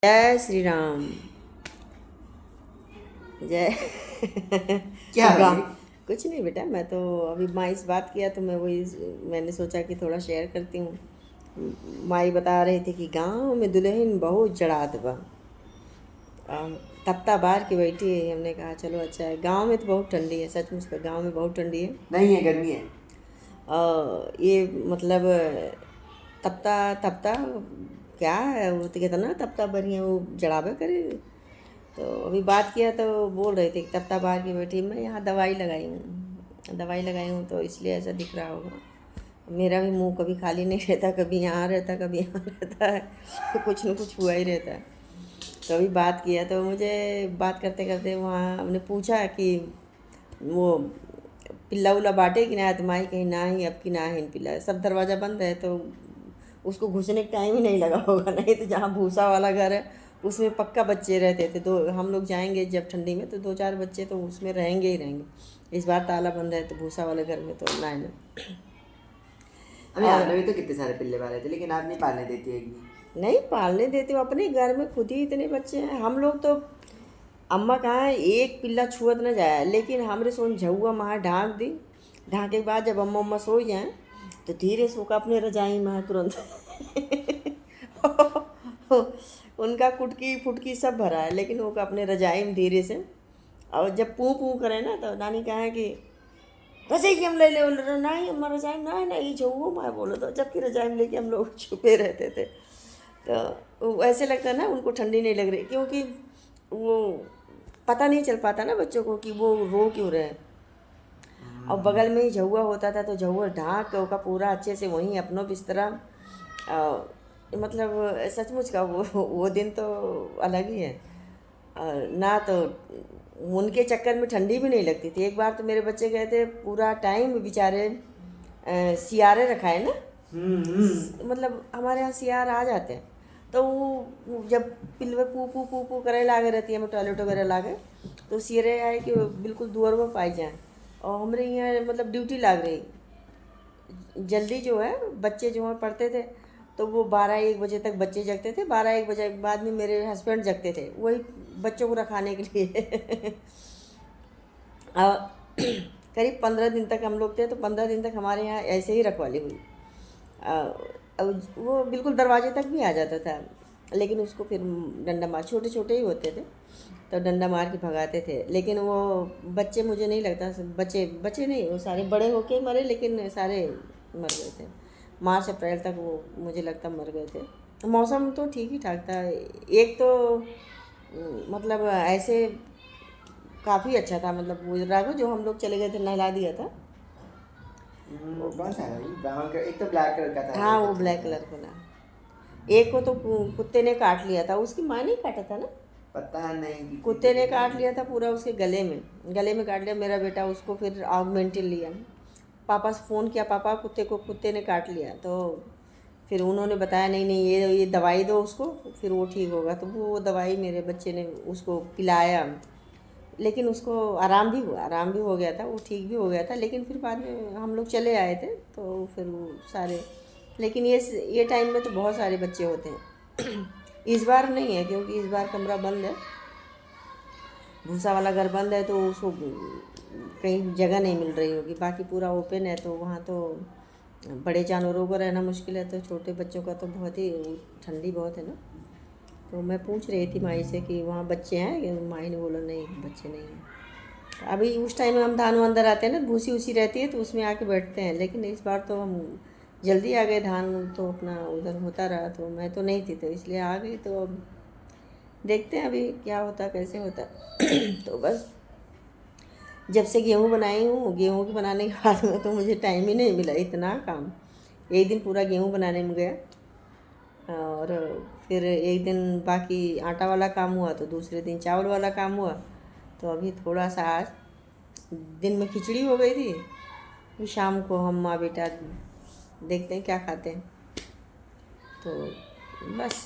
जय श्री राम। जय क्या गा है? कुछ नहीं बेटा, मैं तो अभी माई से बात किया तो मैं वही मैंने सोचा कि थोड़ा शेयर करती हूँ। माई बता रही थी कि गांव में दुल्हन बहुत जड़ात बा। तख्ता बार के बैठी है। हमने कहा चलो अच्छा है। गांव में तो बहुत ठंडी है, सचमुच का गांव में बहुत ठंडी है। नहीं है, गर्मी है। ये मतलब तप्ता तप्ता क्या है वो, तो कहता ना तप्ता बढ़िया वो जड़ावे करे। तो अभी बात किया तो बोल रहे थे कि तप्ता बाहर की बैठी, मैं यहाँ दवाई लगाई हूँ तो इसलिए ऐसा दिख रहा होगा। मेरा भी मुंह कभी खाली नहीं रहता, कभी यहाँ रहता कभी यहाँ रहता है, तो कुछ न कुछ हुआ ही रहता है। तो अभी बात किया तो मुझे बात करते करते वहाँ हमने पूछा कि वो पिल्ला उल्ला बांटे कि ना, तो माई कहीं ना ही अब की ना ही पिल्ला, सब दरवाज़ा बंद है तो उसको घुसने का टाइम ही नहीं लगा होगा। नहीं तो जहाँ भूसा वाला घर है उसमें पक्का बच्चे रहते थे। दो हम लोग जाएंगे जब ठंडी में तो 2-4 बच्चे तो उसमें रहेंगे ही रहेंगे। इस बार ताला बंद है तो भूसा वाले घर में तो ना ही ना। अभी और आपने भी तो कितने सारे पिल्ले पाले थे, लेकिन आप नहीं पालने देती है कि नहीं पालने देते हो, अपने घर में खुद ही इतने बच्चे हैं हम लोग तो। अम्मा कहाँ है, एक पिल्ला छुअत न जाए, लेकिन हमरे सोन झुआ वहाँ ढाँक दी। ढाँके के बाद जब अम्मा उम्मा सो जाए तो धीरे से वो अपने रजाई में तुरंत उनका कुटकी फुटकी सब भरा है, लेकिन वो अपने रजाई में धीरे से। और जब पू पू करे ना तो नानी कहा कि रजाई की हम ले ले, नहीं अम्मा रजाई में ना ये झुआ मैं बोलो, तो जबकि रजाई में लेके हम लोग छुपे रहते थे। तो ऐसे लगता है ना उनको ठंडी नहीं लग रही, क्योंकि वो पता नहीं चल पाता ना बच्चों को कि वो रो क्यों रहे हैं। और बगल में ही झुआ होता था तो झुआ ढाँक के उसका पूरा अच्छे से वहीं अपनों बिस्तरा। मतलब सचमुच का वो दिन तो अलग ही है। ना तो उनके चक्कर में ठंडी भी नहीं लगती थी। एक बार तो मेरे बच्चे गए थे, पूरा टाइम बेचारे सियारे रखाए ना। मतलब हमारे यहाँ सियार आ जाते हैं तो वो जब पिलवे पू पू पू पू करे लागे रहती है, हमें टॉयलेट वगैरह लागे तो सियरे आए कि बिल्कुल दुआर पर पाई जाए। और हमारे यहाँ मतलब ड्यूटी लाग रही जल्दी जो है, बच्चे जो हैं पढ़ते थे तो वो 12-1 बजे तक बच्चे जगते थे। 12-1 बजे के बाद में मेरे हस्बैंड जगते थे वही बच्चों को रखाने के लिए। और करीब 15 दिन तक हम लोग थे, तो 15 दिन तक हमारे यहाँ ऐसे ही रखवाली हुई। अब वो बिल्कुल दरवाजे तक भी आ जाता था, लेकिन उसको फिर डंडा मार, छोटे छोटे ही होते थे तो डंडा मार के भगाते थे। लेकिन वो बच्चे मुझे नहीं लगता, बच्चे बच्चे नहीं, वो सारे बड़े होके मरे, लेकिन सारे मर गए थे। मार्च अप्रैल तक वो मुझे लगता मर गए थे। मौसम तो ठीक ही ठाक था। एक तो मतलब ऐसे काफ़ी अच्छा था, मतलब वो राघव जो हम लोग चले गए थे नहला दिया था। वो कौन सा है? ब्राउन का एक तो ब्लैक कलर का था, हाँ एक वो अच्छा ब्लैक था। कलर का ना। एक को तो कुत्ते ने काट लिया था, उसकी माँ ने काटा था ना। पता नहीं किसी को कुत्ते ने काट लिया नहीं। था पूरा उसके गले में काट लिया मेरा बेटा। उसको फिर ऑगमेंटिन लिया, पापा से फ़ोन किया, पापा कुत्ते ने काट लिया। तो फिर उन्होंने बताया नहीं नहीं ये दवाई दो उसको, फिर वो ठीक होगा। तो वो दवाई मेरे बच्चे ने उसको पिलाया, लेकिन उसको आराम भी हो गया था, वो ठीक भी हो गया था। लेकिन फिर बाद में हम लोग चले आए थे तो फिर वो सारे, लेकिन ये टाइम में तो बहुत सारे बच्चे होते हैं। इस बार नहीं है क्योंकि इस बार कमरा बंद है, भूसा वाला घर बंद है, तो उसको कहीं जगह नहीं मिल रही होगी। बाकी पूरा ओपन है तो वहाँ तो बड़े जानवरों को रहना मुश्किल है, तो छोटे बच्चों का तो बहुत ही ठंडी बहुत है ना। तो मैं पूछ रही थी माई से कि वहाँ बच्चे हैं, माई ने बोला नहीं बच्चे नहीं हैं। तो अभी उस टाइम में हम धान अंदर आते हैं ना, भूसी उसी रहती है तो उसमें आके बैठते हैं। लेकिन इस बार तो हम जल्दी आ गए, धान तो अपना उधर होता रहा, तो मैं तो नहीं थी तो इसलिए आ गई। तो अब देखते हैं अभी क्या होता कैसे होता। तो बस जब से गेहूँ बनाई हूँ, गेहूँ के बनाने के बाद में तो मुझे टाइम ही नहीं मिला, इतना काम। एक दिन पूरा गेहूँ बनाने में गया, और फिर एक दिन बाकी आटा वाला काम हुआ, तो दूसरे दिन चावल वाला काम हुआ। तो अभी थोड़ा सा आज दिन में खिचड़ी हो गई थी, फिर शाम को हम माँ बेटा देखते हैं क्या खाते हैं। तो बस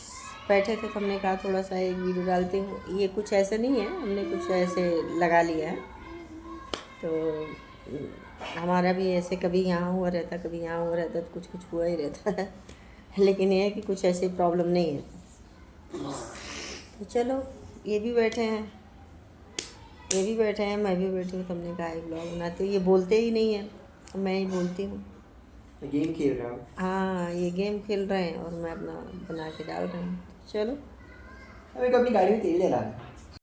बैठे थे तो हमने कहा थोड़ा सा एक वीडियो डालती हूँ। ये कुछ ऐसे नहीं है, हमने कुछ ऐसे लगा लिया है। तो हमारा भी ऐसे कभी यहाँ हुआ रहता कभी यहाँ हुआ रहता, तो कुछ कुछ हुआ ही रहता है। लेकिन ये है कि कुछ ऐसी प्रॉब्लम नहीं है। तो चलो, ये भी बैठे हैं, ये भी बैठे हैं, मैं भी बैठी हूँ। तो हमने कहा एक ब्लॉग बनाते हैं। ये बोलते ही नहीं है, मैं ही बोलती हूँ। गेम खेल रहा हूँ। हाँ, ये गेम खेल रहे हैं और मैं अपना बना के डाल रही हूँ। चलो, अबे को अपनी गाड़ी में तेल डला है।